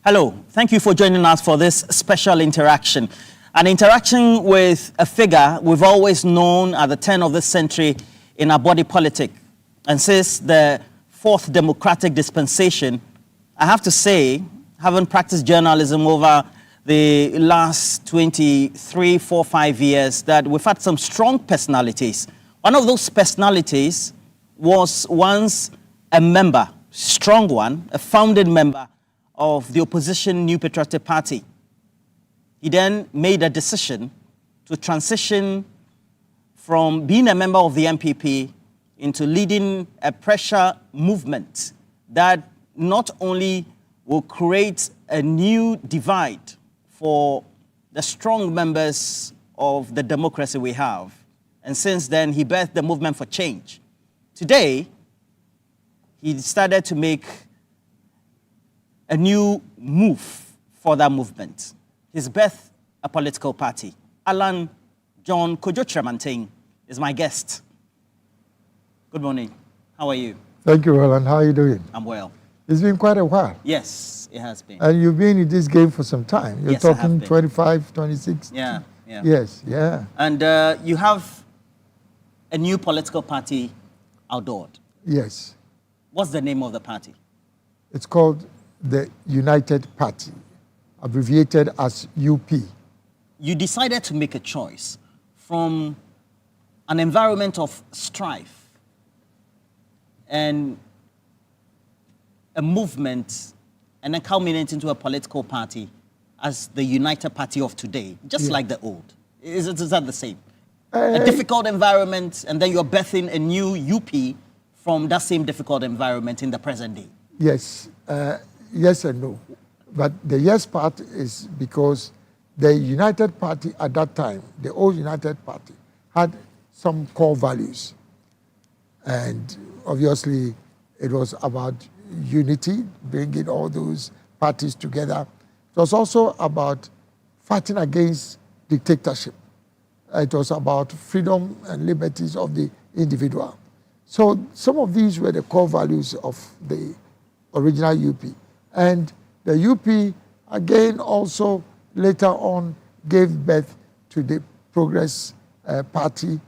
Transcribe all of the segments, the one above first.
Hello, thank you for joining us for this special interaction. An interaction with a figure we've always known at the turn of this century in our body politic. And since the fourth democratic dispensation, I have to say, having practiced journalism over the last 23, 4, 5 years, that we've had some strong personalities. One of those personalities was once a member, strong one, a founding member of the opposition New Patriotic Party. He then made a decision to transition from being a member of the MPP into leading a pressure movement that not only will create a new divide for the strong members of the democracy we have. And since then, he birthed the movement for change. Today, he started to make a new move for that movement. He's birthed a political party. Alan John Kwadwo Kyerematen is my guest. Good morning. How are you? Thank you, Alan. How are you doing? I'm well. It's been quite a while. Yes, it has been. And you've been in this game for some time. You're talking 25, 26. Yeah. Yes, yeah. And you have a new political party outdoored. Yes. What's the name of the party? It's called the United Party, abbreviated as UP. You decided to make a choice from an environment of strife and a movement and then culminate into a political party as the United Party of today, just like the old. Is that the same? A difficult environment, and then you're birthing a new UP from that same difficult environment in the present day. Yes, yes and no. But the yes part is because the United Party at that time, the old United Party, had some core values. And obviously, it was about unity, bringing all those parties together. It was also about fighting against dictatorship. It was about freedom and liberties of the individual. So some of these were the core values of the original UP. And the UP, again, also later on gave birth to the Progress Party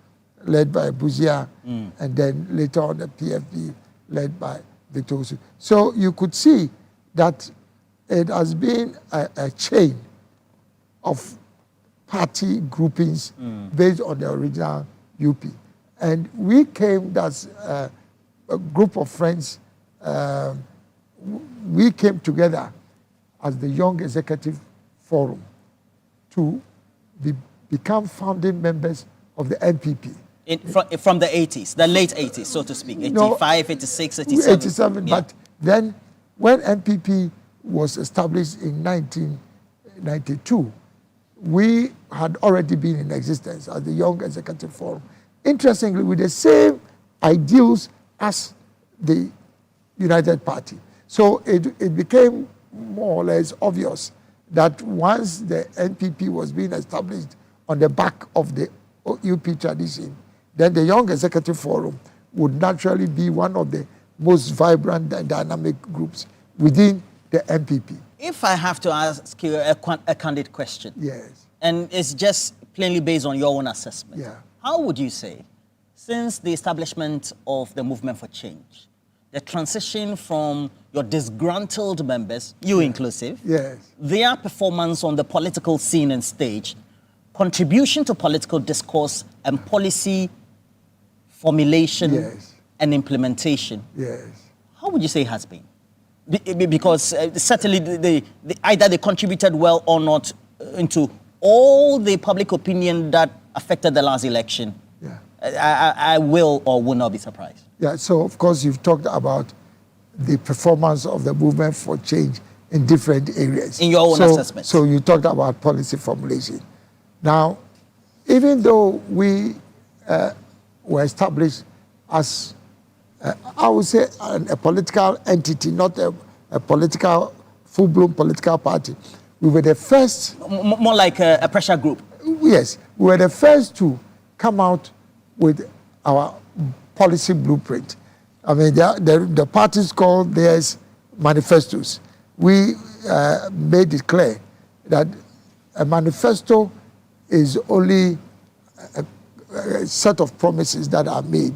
led by Buzia, and then later on the PFP led by Victor Usu. So you could see that it has been a chain of party groupings based on the original UP. And we came as a group of friends, we came together as the Young Executive Forum to become founding members of the MPP. From the 80s, the late 80s, so to speak, 85, 86, 87. 87, yeah. But then when MPP was established in 1992, we had already been in existence as the Young Executive Forum. Interestingly, with the same ideals as the United Party. So it became more or less obvious that once the NPP was being established on the back of the UP tradition, then the Young Executive Forum would naturally be one of the most vibrant and dynamic groups within the NPP. If I have to ask you a candid question. Yes. And it's just plainly based on your own assessment. Yeah. How would you say, since the establishment of the Movement for Change, the transition from your disgruntled members, you inclusive, yes, their performance on the political scene and stage, contribution to political discourse and policy formulation yes, and implementation, yes, how would you say it has been? Because certainly either they contributed well or not into all the public opinion that affected the last election. yeah. I will or will not be surprised. Yeah, so of course you've talked about the performance of the Movement for Change in different areas. In your own assessment. So you talked about policy formulation. Now, even though we were established as, I would say, a political entity, not a political, full-blown political party, we were the first... More like a pressure group. Yes, we were the first to come out with our policy blueprint. I mean, the parties called theirs manifestos. we made it clear that a manifesto is only a set of promises that are made.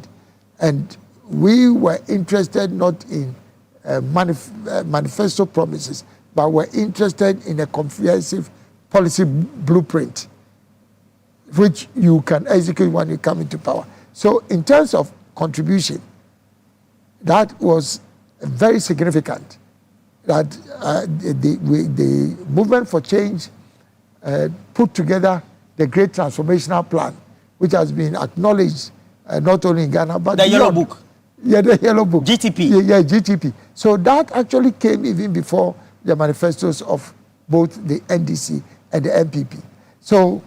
And we were interested not in manifesto promises, but were interested in a comprehensive policy blueprint, which you can execute when you come into power. So in terms of contribution, that was very significant. That the Movement for Change put together the Great Transformational Plan, which has been acknowledged not only in Ghana, but the Yellow Book. Yeah, the Yellow Book. GTP. Yeah, GTP. So that actually came even before the manifestos of both the NDC and the MPP. So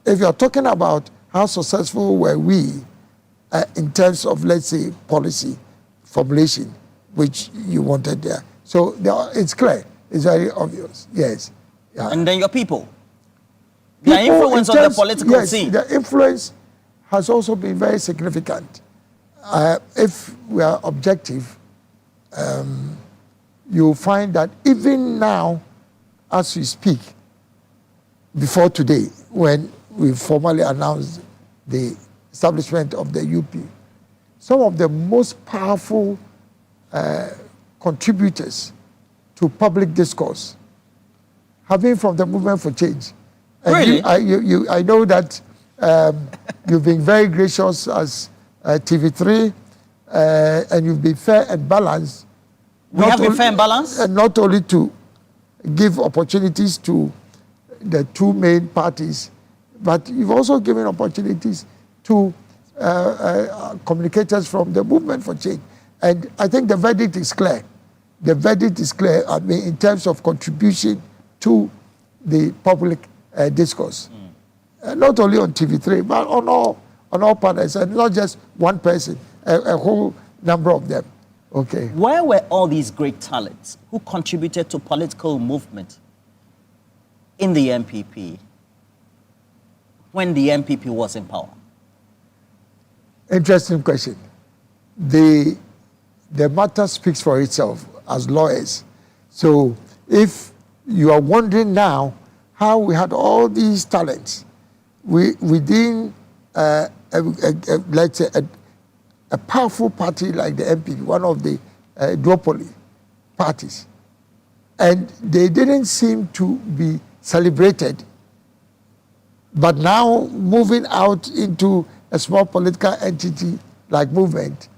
if you're talking about how successful were we in terms of, let's say, policy formulation, which you wanted there. So it's clear. It's very obvious. Yes. Yeah. And then your people. Their influence on the political scene. The influence has also been very significant. If we are objective, you'll find that even now, as we speak, before today, when we formally announced the establishment of the UP, some of the most powerful contributors to public discourse have been from the Movement for Change. And really? I know that you've been very gracious as TV3, and you've been fair and balanced. We have been fair and balanced? And not only to give opportunities to the two main parties, but you've also given opportunities to communicators from the Movement for Change. And I think the verdict is clear. The verdict is clear, I mean, in terms of contribution to the public discourse. Not only on TV3, but on all partners, and not just one person, a whole number of them. Okay. Where were all these great talents who contributed to political movement in the MPP when the MPP was in power? Interesting question. The matter speaks for itself as lawyers. So if you are wondering now how we had all these talents within, let's say, a powerful party like the MPP, one of the duopoly parties, and they didn't seem to be celebrated. But now moving out into a small political entity like Movement,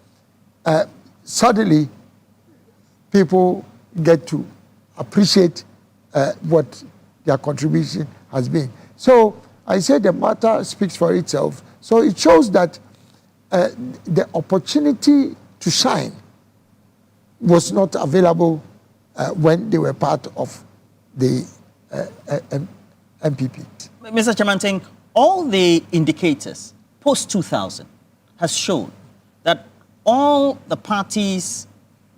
suddenly people get to appreciate what their contribution has been. So I say the matter speaks for itself. So it shows that the opportunity to shine was not available when they were part of the MPP. Mr. Kyerematen, all the indicators post-2000 has shown that all the parties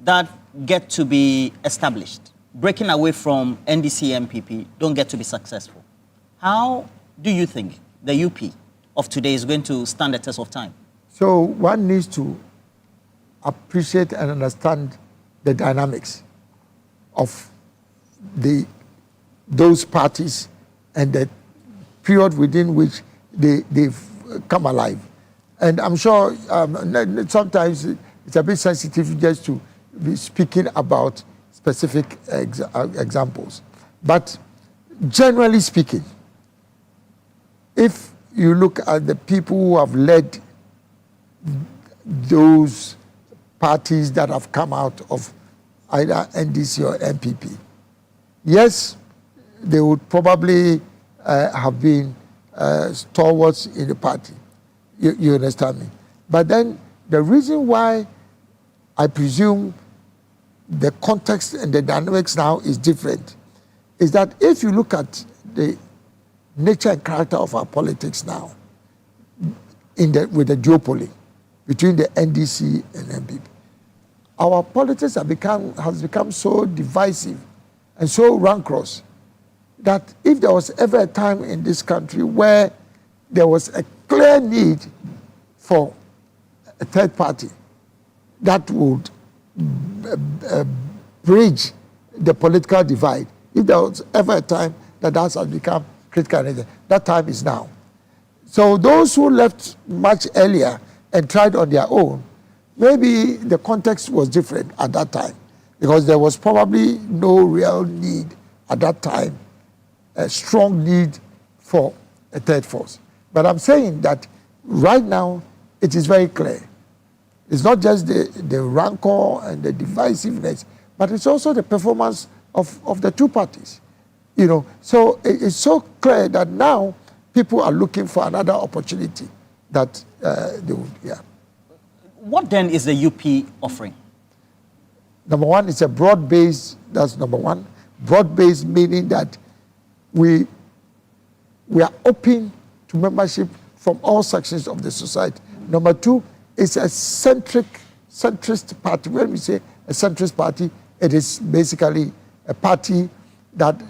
that get to be established, breaking away from NDC MPP, don't get to be successful. How do you think the UP of today is going to stand the test of time? So one needs to appreciate and understand the dynamics of those parties and the period within which they've come alive. And I'm sure sometimes it's a bit sensitive just to be speaking about specific examples. But generally speaking, if you look at the people who have led those parties that have come out of either NDC or MPP, yes, they would probably have been stalwarts in the party. You understand me? But then the reason why I presume the context and the dynamics now is different is that if you look at the nature and character of our politics now, with the duopoly between the NDC and MPP, our politics has become so divisive and so rancorous that if there was ever a time in this country where there was a clear need for a third party that would bridge the political divide. If there was ever a time that has become critical, that time is now. So those who left much earlier and tried on their own, maybe the context was different at that time, because there was probably no real need at that time, a strong need for a third force. But I'm saying that right now it is very clear. It's not just the rancor and the divisiveness, but it's also the performance of the two parties. You know, so it's so clear that now people are looking for another opportunity that they would, yeah. What then is the UP offering? Number one, it's a broad-based, that's number one. Broad-based meaning that we are open to membership from all sections of the society. Number two, it's a centrist party. When we say a centrist party, it is basically a party that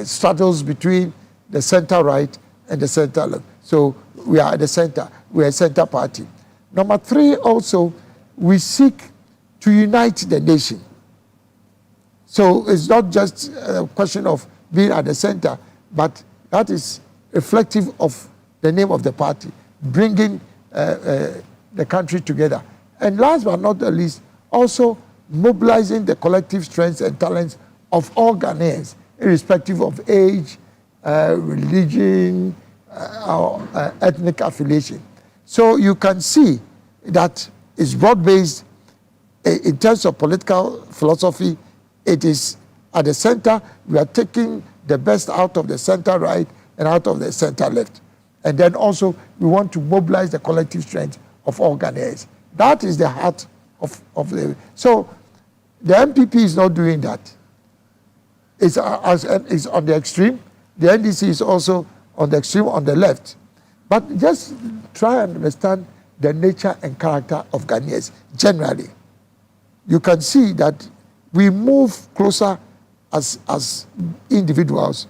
straddles between the center-right and the center-left. So we are at the center. We are a center party. Number three, also, we seek to unite the nation. So it's not just a question of being at the center, but that is reflective of the name of the party, bringing the country together. And last but not the least, also mobilizing the collective strengths and talents of all Ghanaians, irrespective of age, religion, or ethnic affiliation. So you can see that it's broad-based. In terms of political philosophy, it is at the center. We are taking the best out of the center-right and out of the center-left. And then also, we want to mobilize the collective strength of all Ghanaians. That is the heart of the... So the MPP is not doing that. It's on the extreme. The NDC is also on the extreme, on the left. But just try and understand the nature and character of Ghanaians generally. You can see that we move closer as individuals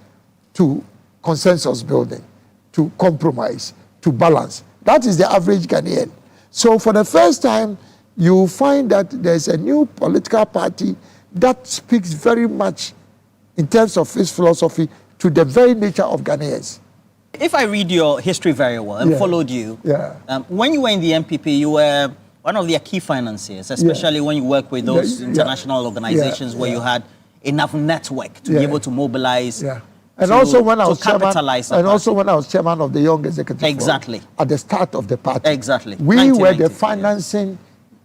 to consensus building, to compromise, to balance. That is the average Ghanaian. So for the first time, you find that there's a new political party that speaks very much in terms of its philosophy to the very nature of Ghanaians. If I read your history very well and followed you, when you were in the MPP, you were one of their key financiers, especially when you work with those international organizations where you had enough network to be able to mobilize. And also when I was chairman of the Young Executive Forum, at the start of the party. We were the financing,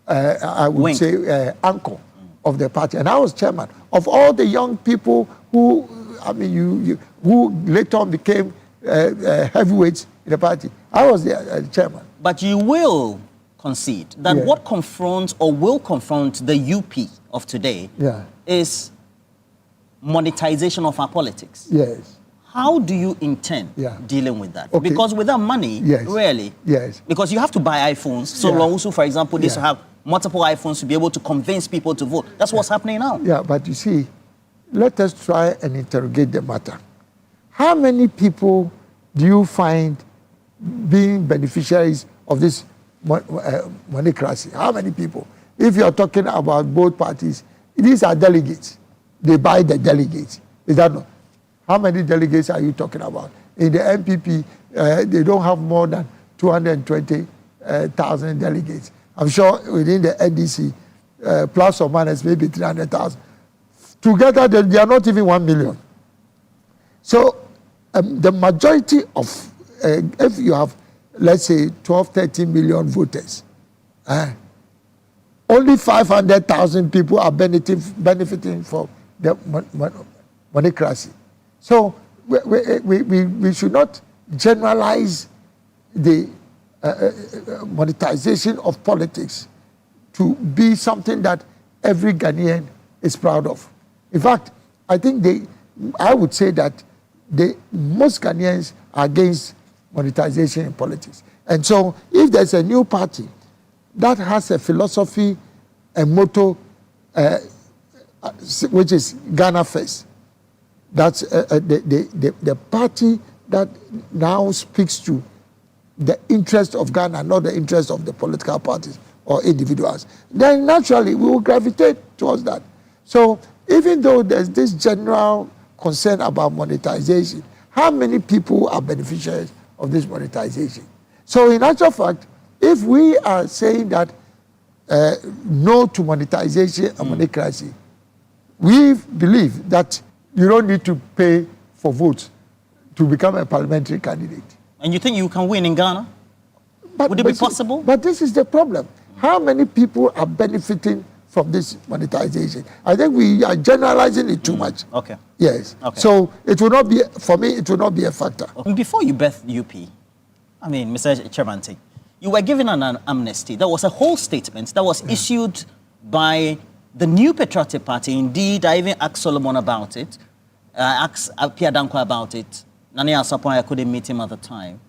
I would say, anchor of the party. And I was chairman of all the young people who, I mean, who later on became heavyweights in the party. I was the chairman. But you will concede that what confronts or will confront the UP of today is monetization of our politics. Yes. How do you intend dealing with that? Okay. Because without money, really. Yes. Because you have to buy iPhones. So Longusu, for example, needs to have multiple iPhones to be able to convince people to vote. That's what's happening now. Yeah, but you see, let us try and interrogate the matter. How many people do you find being beneficiaries of this monocracy? How many people? If you're talking about both parties, these are delegates. They buy the delegates. Is that not? How many delegates are you talking about? In the MPP, they don't have more than 220,000 delegates. I'm sure within the NDC, plus or minus maybe 300,000. Together, they are not even 1 million. So the majority of, if you have, let's say, 12, 13 million voters, only 500,000 people are benefiting from the monocracy. So we should not generalize the monetization of politics to be something that every Ghanaian is proud of. In fact, I think I would say that most Ghanaians are against monetization in politics. And so if there's a new party that has a philosophy, a motto, which is Ghana first, that's the party that now speaks to the interest of Ghana, not the interest of the political parties or individuals, then naturally we will gravitate towards that. So even though there's this general concern about monetization, how many people are beneficiaries of this monetization? So in actual fact, if we are saying that no to monetization and monocracy, we believe that you don't need to pay for votes to become a parliamentary candidate. And you think you can win in Ghana? Would it be possible? But this is the problem. How many people are benefiting from this monetization? I think we are generalizing it too much. Okay. Yes. Okay. So it will not be, for me, it will not be a factor. Before you birthed UP, I mean, Mr. Kyerematen, you were given an amnesty. There was a whole statement that was issued by the New Patriotic Party. Indeed, I even asked Solomon about it. I asked Pierre Dankwa about it. Nani Asapoy, I couldn't meet him at the time.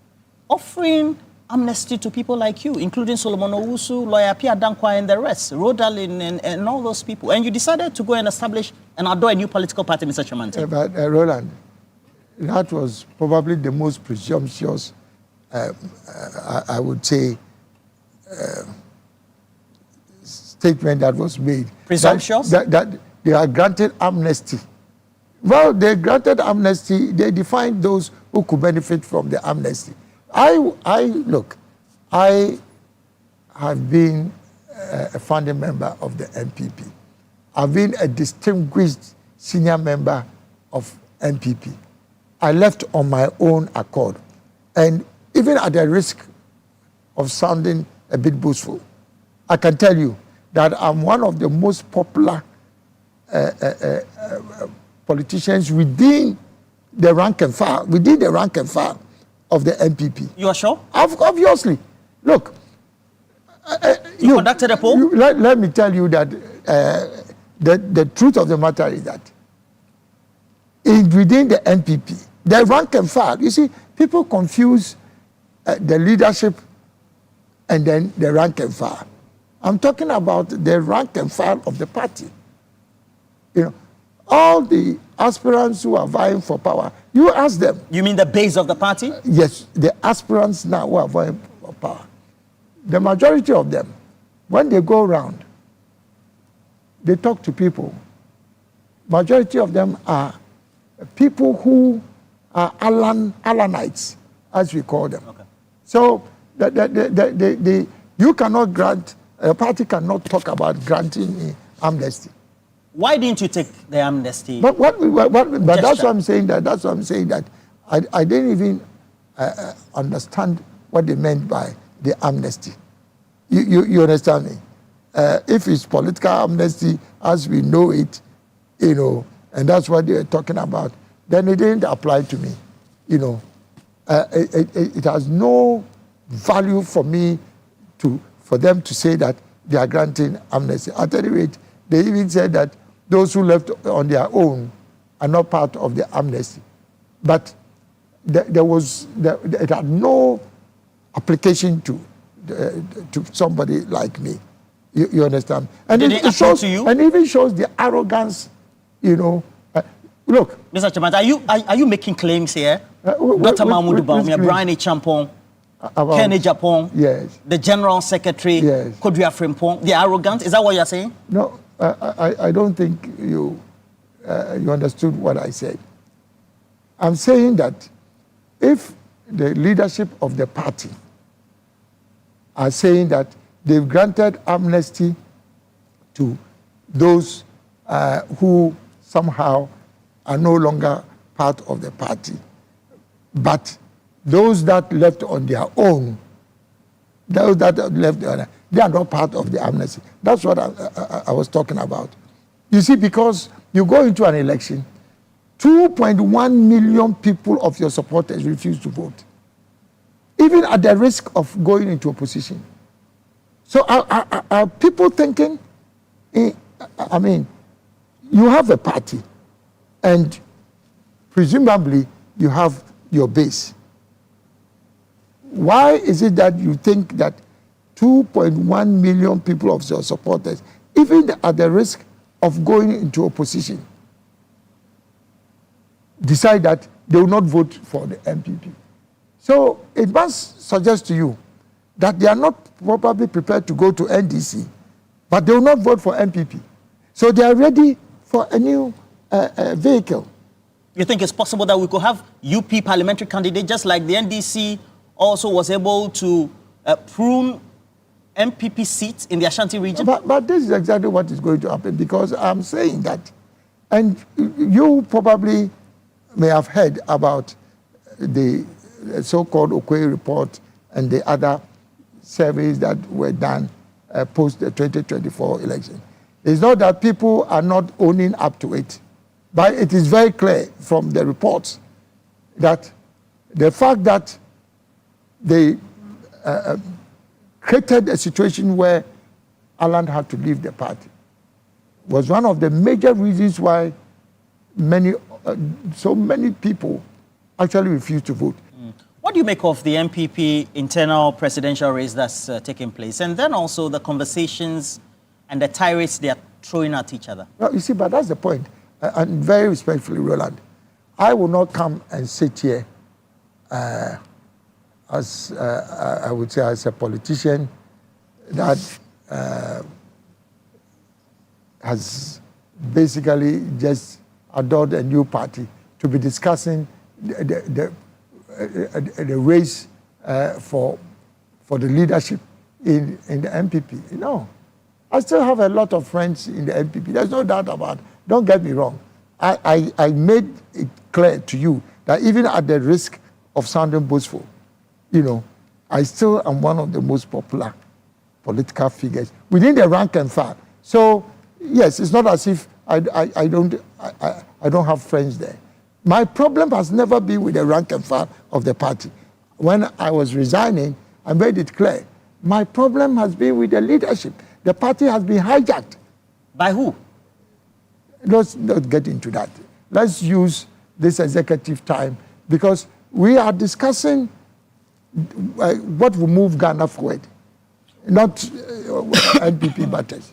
Offering amnesty to people like you, including Solomon Owusu, lawyer Pierre Dankwa and the rest, Rodalin and all those people. And you decided to go and establish and adore a new political party, Mr. Kyerematen. But Roland, that was probably the most presumptuous, I would say, statement that was made. Presumptuous? That they are granted amnesty. Well, they granted amnesty. They defined those who could benefit from the amnesty. Look, I have been a founding member of the MPP. I've been a distinguished senior member of MPP. I left on my own accord. And even at the risk of sounding a bit boastful, I can tell you that I'm one of the most popular politicians within the rank and file, of the MPP. You are sure? Obviously. Look. You conducted a poll? Let me tell you that the truth of the matter is that within the MPP, the rank and file, you see, people confuse the leadership and then the rank and file. I'm talking about the rank and file of the party. You know, all the aspirants who are vying for power, you ask them. You mean the base of the party? Yes, the aspirants now who are vying for power. The majority of them, when they go around, they talk to people. Majority of them are people who are Alanites, as we call them. Okay. So you cannot grant, a party cannot talk about granting amnesty. Why didn't you take the amnesty? But that's what I'm saying. That's what I'm saying. That I didn't even understand what they meant by the amnesty. You understand me? If it's political amnesty as we know it, you know, and that's what they were talking about, then it didn't apply to me. You know, it has no value for me for them to say that they are granting amnesty. At any rate, they even said that those who left on their own are not part of the amnesty. But it had no application to somebody like me. You understand? And it shows, to you? And even shows the arrogance, you know. Look. Mr. Kyerematen, are you making claims here? Dr. Mahmoud Bawumia, Brian Champong, Kenny Japon, yes, the General Secretary, yes, Kwadwo Kyerematen, the arrogant, is that what you're saying? No, I don't think you understood what I said. I'm saying that if the leadership of the party are saying that they've granted amnesty to those who somehow are no longer part of the party, but those that left on their own, they are not part of the amnesty. That's what I was talking about. You see, because you go into an election, 2.1 million people of your supporters refuse to vote, even at the risk of going into opposition. So are people thinking, I mean, you have a party, and presumably you have your base. Why is it that you think that 2.1 million people of your supporters, even at the risk of going into opposition, decide that they will not vote for the MPP? So it must suggest to you that they are not probably prepared to go to NDC, but they will not vote for MPP. So they are ready for a new vehicle. You think it's possible that we could have UP parliamentary candidate just like the NDC also was able to prune MPP seats in the Ashanti region? But this is exactly what is going to happen, because I'm saying that, and you probably may have heard about the so-called Okoye report and the other surveys that were done post the 2024 election. It's not that people are not owning up to it, but it is very clear from the reports that the fact that they created a situation where Alan had to leave the party was one of the major reasons why so many people actually refused to vote. What do you make of the MPP internal presidential race that's taking place, and then also the conversations and the tirades they are throwing at each other? Well, you see, but that's the point. And very respectfully, Roland, I will not come and sit here as I would say as a politician that has basically just adored a new party to be discussing the race for the leadership in the MPP. No. I still have a lot of friends in the MPP. There's no doubt about it. Don't get me wrong. I made it clear to you that even at the risk of sounding boastful, I still am one of the most popular political figures within the rank and file. So, yes, it's not as if I don't have friends there. My problem has never been with the rank and file of the party. When I was resigning, I made it clear. My problem has been with the leadership. The party has been hijacked. By who? Let's not get into that. Let's use this executive time, because we are discussing what will move Ghana forward, not NPP matters.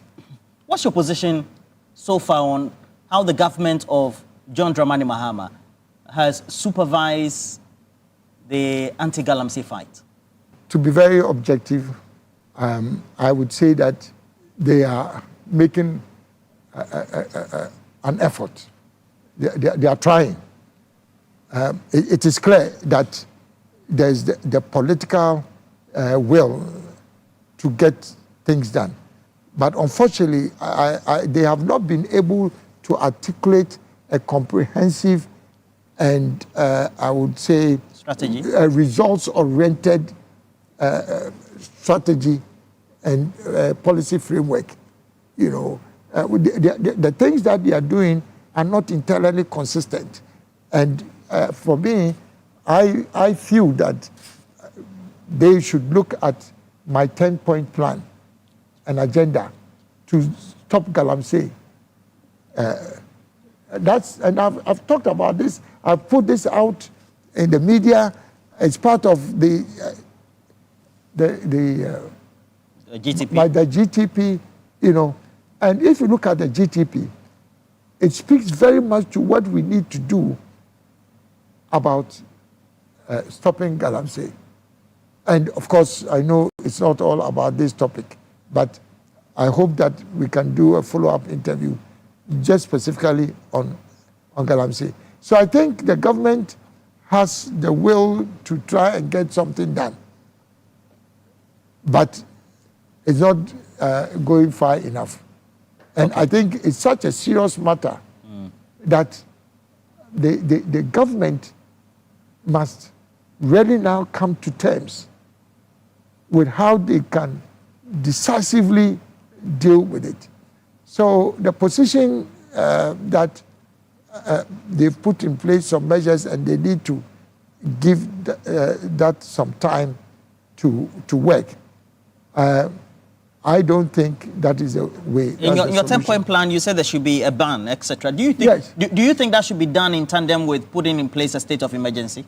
What's your position so far on how the government of John Dramani Mahama has supervised the anti-Galamsey fight? To be very objective, I would say that they are making an effort. They are trying. It is clear that there's the political will to get things done. But unfortunately, they have not been able to articulate a comprehensive and I would say strategy, results-oriented strategy and policy framework. The things that they are doing are not entirely consistent. And for me, I feel that they should look at my 10-point plan and agenda to stop Galamsey. And I've talked about this. I've put this out in the media as part of the GTP. By the GTP, And if you look at the GTP, it speaks very much to what we need to do about stopping Galamsey. And of course, I know it's not all about this topic, but I hope that we can do a follow-up interview just specifically on Galamsey. So I think the government has the will to try and get something done, but it's not going far enough. And I think it's such a serious matter that the government must really now come to terms with how they can decisively deal with it. So the position that they've put in place some measures, and they need to give that some time to work. I don't think that is a way. In your 10-point plan, you said there should be a ban, etc. Do you think? Yes. Do you think that should be done in tandem with putting in place a state of emergency?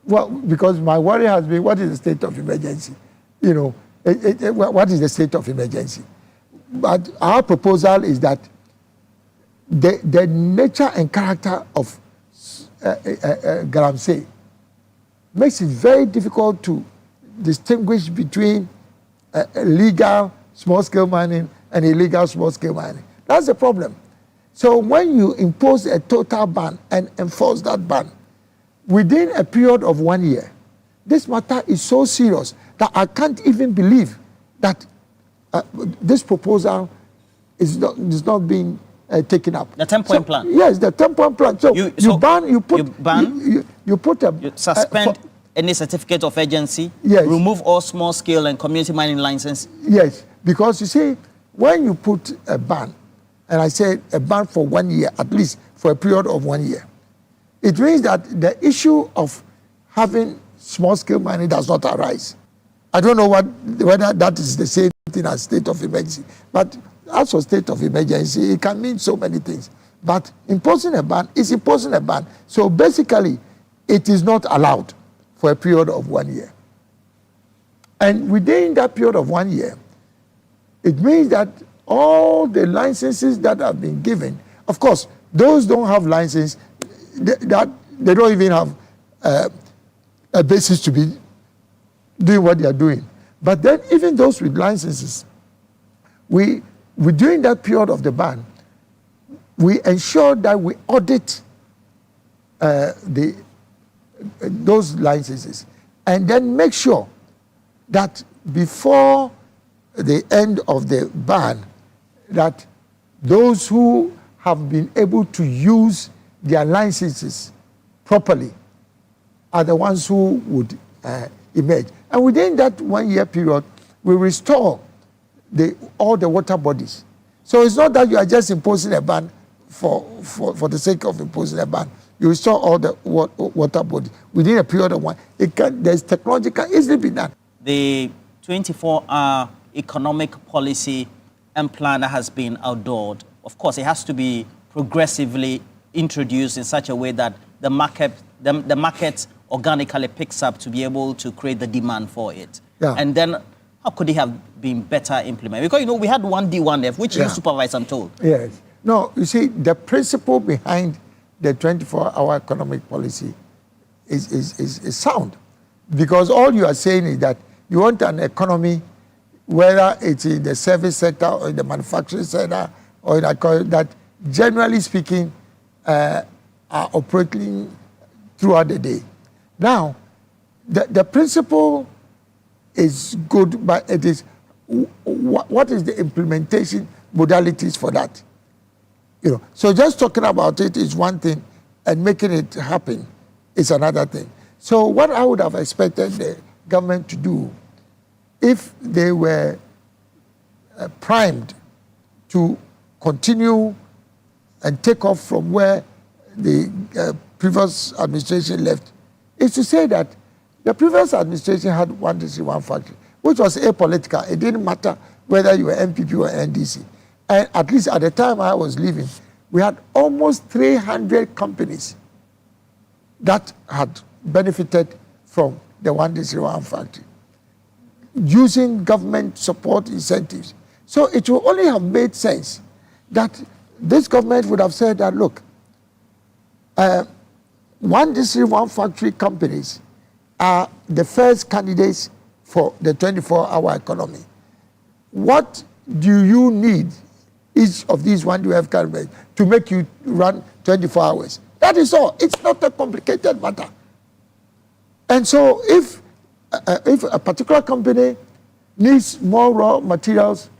Well, because my worry has been, what is the state of emergency? What is the state of emergency? But our proposal is that the nature and character of Galamsey makes it very difficult to distinguish between legal small-scale mining and illegal small-scale mining. That's the problem. So when you impose a total ban and enforce that ban within a period of 1 year, this matter is so serious that I can't even believe that this proposal is not being taken up. The 10-point plan? Yes, the 10-point plan. So you suspend any certificate of agency, yes, remove all small-scale and community mining licenses. Yes, because you see, when you put a ban, and I said a ban for 1 year, at least for a period of 1 year, it means that the issue of having small-scale mining does not arise. I don't know whether that is the same thing as state of emergency, but as for state of emergency, it can mean so many things. But imposing a ban is imposing a ban. So basically, it is not allowed for a period of 1 year. And within that period of 1 year, it means that all the licenses that have been given, of course, those don't have license, that they don't even have a basis to be doing what they are doing. But then even those with licenses, we during that period of the ban, we ensure that we audit those licenses and then make sure that before the end of the ban, that those who have been able to use their licenses properly are the ones who would emerge. And within that 1 year period, we restore all the water bodies. So it's not that you are just imposing a ban for the sake of imposing a ban. You restore all the water bodies within a period of 1 year. There's technology can easily be done. The 24-hour economic policy and plan that has been outlawed, of course, it has to be progressively introduced in such a way that the market organically picks up to be able to create the demand for it. Yeah. And then how could it have been better implemented? Because, we had 1D, 1F, which you supervise, I'm told. Yes. No, you see, the principle behind the 24-hour economic policy is sound. Because all you are saying is that you want an economy, whether it's in the service sector or in the manufacturing sector, or that generally speaking are operating throughout the day. Now, the principle is good, but it is what is the implementation modalities for that? So just talking about it is one thing, and making it happen is another thing. So what I would have expected the government to do, if they were primed to continue and take off from where the previous administration left, is to say that the previous administration had 1 district, 1 factory, which was apolitical. It didn't matter whether you were MPP or NDC. And at least at the time I was leaving, we had almost 300 companies that had benefited from the 1 district, 1 factory, using government support incentives. So it would only have made sense that this government would have said that, look, 1 district, 1 factory companies are the first candidates for the 24-hour economy. What do you need, each of these 1DF companies, to make you run 24 hours? That is all. It's not a complicated matter. And so if a particular company needs more raw materials,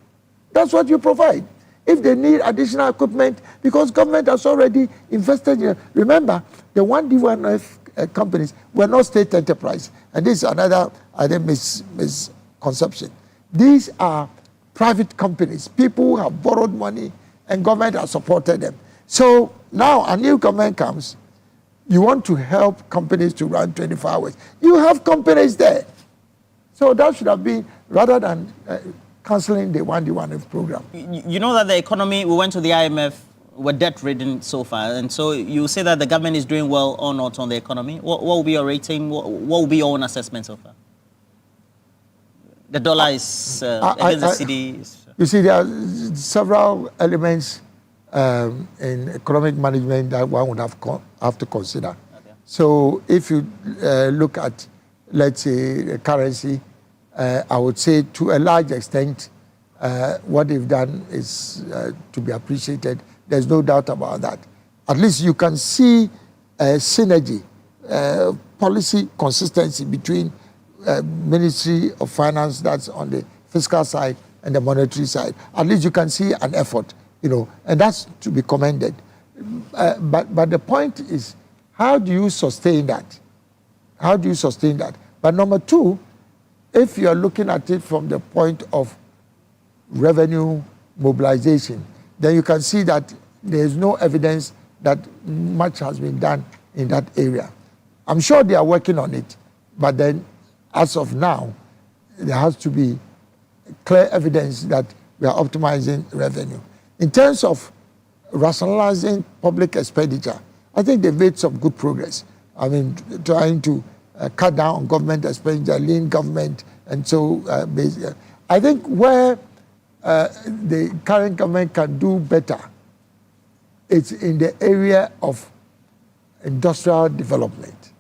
that's what you provide. If they need additional equipment, because government has already invested in, remember, the 1D1F companies were not state enterprise. And this is another, I think, misconception. These are private companies. People who have borrowed money and government has supported them. So now a new government comes, you want to help companies to run 24 hours. You have companies there. So that should have been, rather than cancelling the 1D1F program. You know that the economy, we went to the IMF, we're debt-ridden so far, and so you say that the government is doing well or not on the economy. What will be your rating? What will be your own assessment so far? The dollar is against the cedi. You see, there are several elements in economic management that one would have to consider. Okay. So if you look at, let's say, the currency, I would say to a large extent, what they've done is to be appreciated. There's no doubt about that. At least you can see synergy, policy consistency between Ministry of Finance, that's on the fiscal side, and the monetary side. At least you can see an effort, and that's to be commended. But the point is, how do you sustain that? How do you sustain that? But number two, if you are looking at it from the point of revenue mobilization, then you can see that there is no evidence that much has been done in that area. I'm sure they are working on it, but then as of now, there has to be clear evidence that we are optimizing revenue. In terms of rationalizing public expenditure, I think they've made some good progress. I mean, trying to cut down on government expenditure, lean government, and so I think where the current government can do better, it's in the area of industrial development,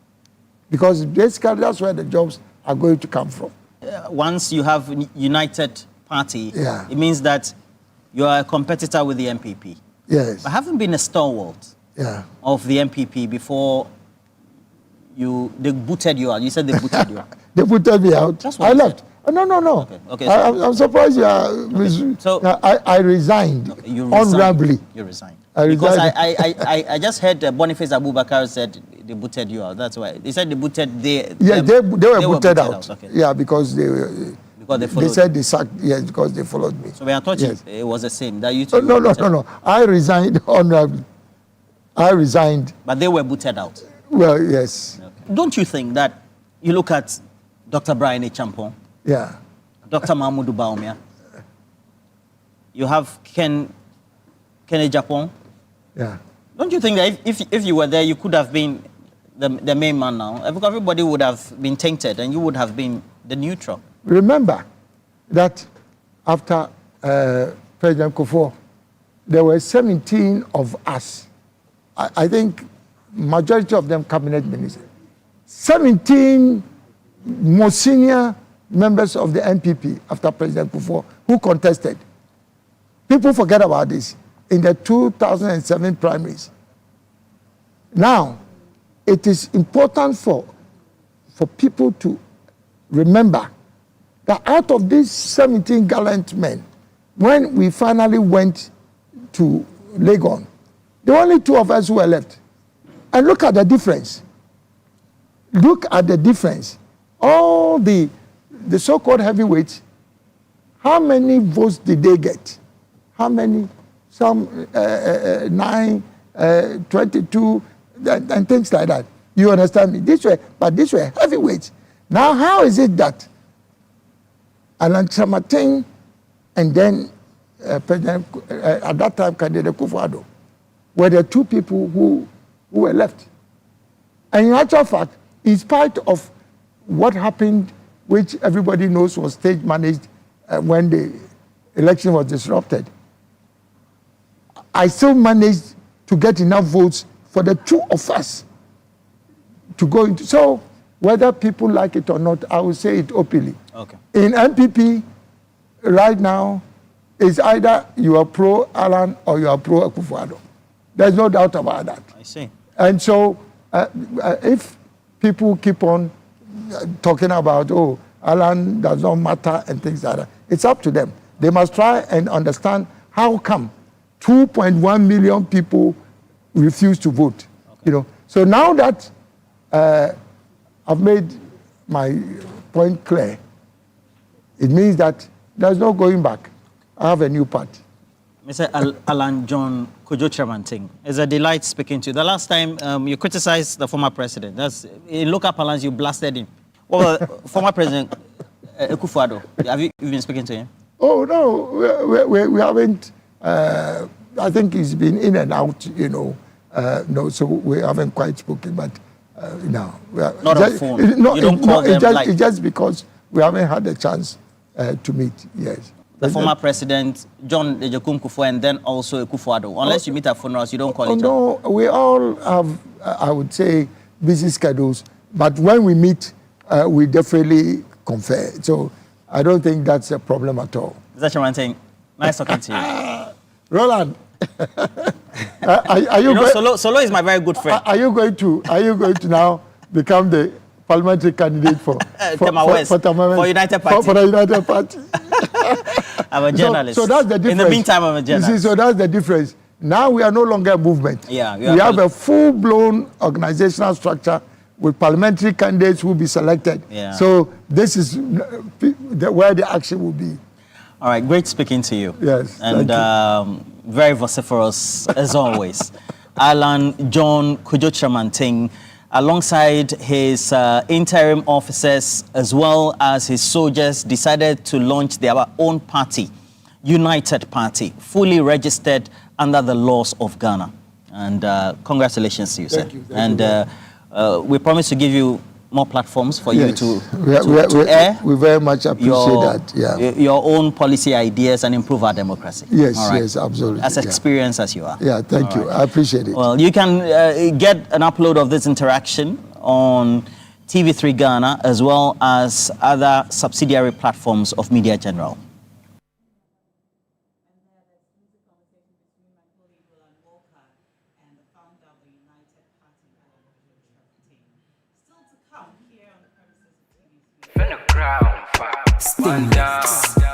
because basically that's where the jobs are going to come from. Once you have united party, yeah, it means that you are a competitor with the MPP. Yes. But haven't been a stalwart, yeah, of the MPP before they booted you out. You said they booted you out. They booted me out. That's what I left. Oh, no. Okay. So I'm surprised you are. Okay. So I resigned. Okay, you resigned. Honorably. You resigned. Because I just heard Boniface Abubakar said they booted you out. That's why they said they booted. They were booted out. Okay. Yeah, because they followed. They said they sacked. Yes, because they followed me. So I thought yes, it was the same. That you two no. I resigned honorably. I resigned. But they were booted out. Well, yes. Okay. Don't you think that you look at Dr. Brian Champon, yeah, Dr. Mahmoud Baumia, you have Ken Japon? Yeah. Don't you think that if you were there, you could have been the main man now? Everybody would have been tainted and you would have been the neutral. Remember that after President Kufuor, there were 17 of us. I think majority of them cabinet ministers. 17 most senior members of the NPP after President Kufuor who contested. People forget about this in the 2007 primaries. Now, it is important for people to remember that out of these 17 gallant men, when we finally went to Legon, there were only 2 of us who were left. And look at the difference. Look at the difference. All the so-called heavyweights, how many votes did they get? How many? Some 9, 22, and things like that. You understand me? These were heavyweights. Now, how is it that Alan Kyerematen and then President, at that time, candidate Kwadwo were the 2 people who were left? And in actual fact, in spite of what happened, which everybody knows was stage managed when the election was disrupted, I still managed to get enough votes for the 2 of us to go into. So whether people like it or not, I will say it openly. Okay. In MPP, right now, it's either you are pro Alan or you are pro Akufo-Addo. There's no doubt about that. I see. And so if people keep on talking about, oh, Alan does not matter and things like that, it's up to them. They must try and understand how come 2.1 million people refuse to vote. Okay. So now that I've made my point clear, it means that there's no going back. I have a new party. Mr. Alan John Kwadwo Kyerematen, it's a delight speaking to you. The last time you criticized the former president, that's in local parlance you blasted him. Well, former president Akufo-Addo, have you been speaking to him? Oh no, we haven't. I think he's been in and out, no, so we haven't quite spoken. But no, not on phone. You don't call them like. It's just because we haven't had a chance to meet. Yes. The former president, John Ejekum Kufuor, and then also Akufo-Addo. Unless you meet at funerals, you don't call each other. No, we all have, I would say, busy schedules. But when we meet, we definitely confer. So I don't think that's a problem at all. Mr. Kyerematen, nice talking to you. Roland. Are you Solo is my very good friend. Are you going to now become the parliamentary candidate for United Party? For the United Party. I'm a journalist. So that's the difference. In the meantime, I'm a journalist. You see, so that's the difference. Now we are no longer a movement. Yeah, we have a full-blown organizational structure with parliamentary candidates who will be selected. Yeah. So this is where the action will be. All right, great speaking to you. Yes, and very vociferous as always. Alan John Kwadwo Kyerematen, alongside his interim officers as well as his soldiers, decided to launch their own party, United Party, fully registered under the laws of Ghana. And congratulations to you, sir. Thank you. We promise to give you more platforms for you to air. We very much appreciate that. Yeah. Your own policy ideas and improve our democracy. Yes, yes, absolutely. As experienced as you are. Yeah, thank you. I appreciate it. Well, you can get an upload of this interaction on TV3 Ghana as well as other subsidiary platforms of Media General. From the ground, stand down.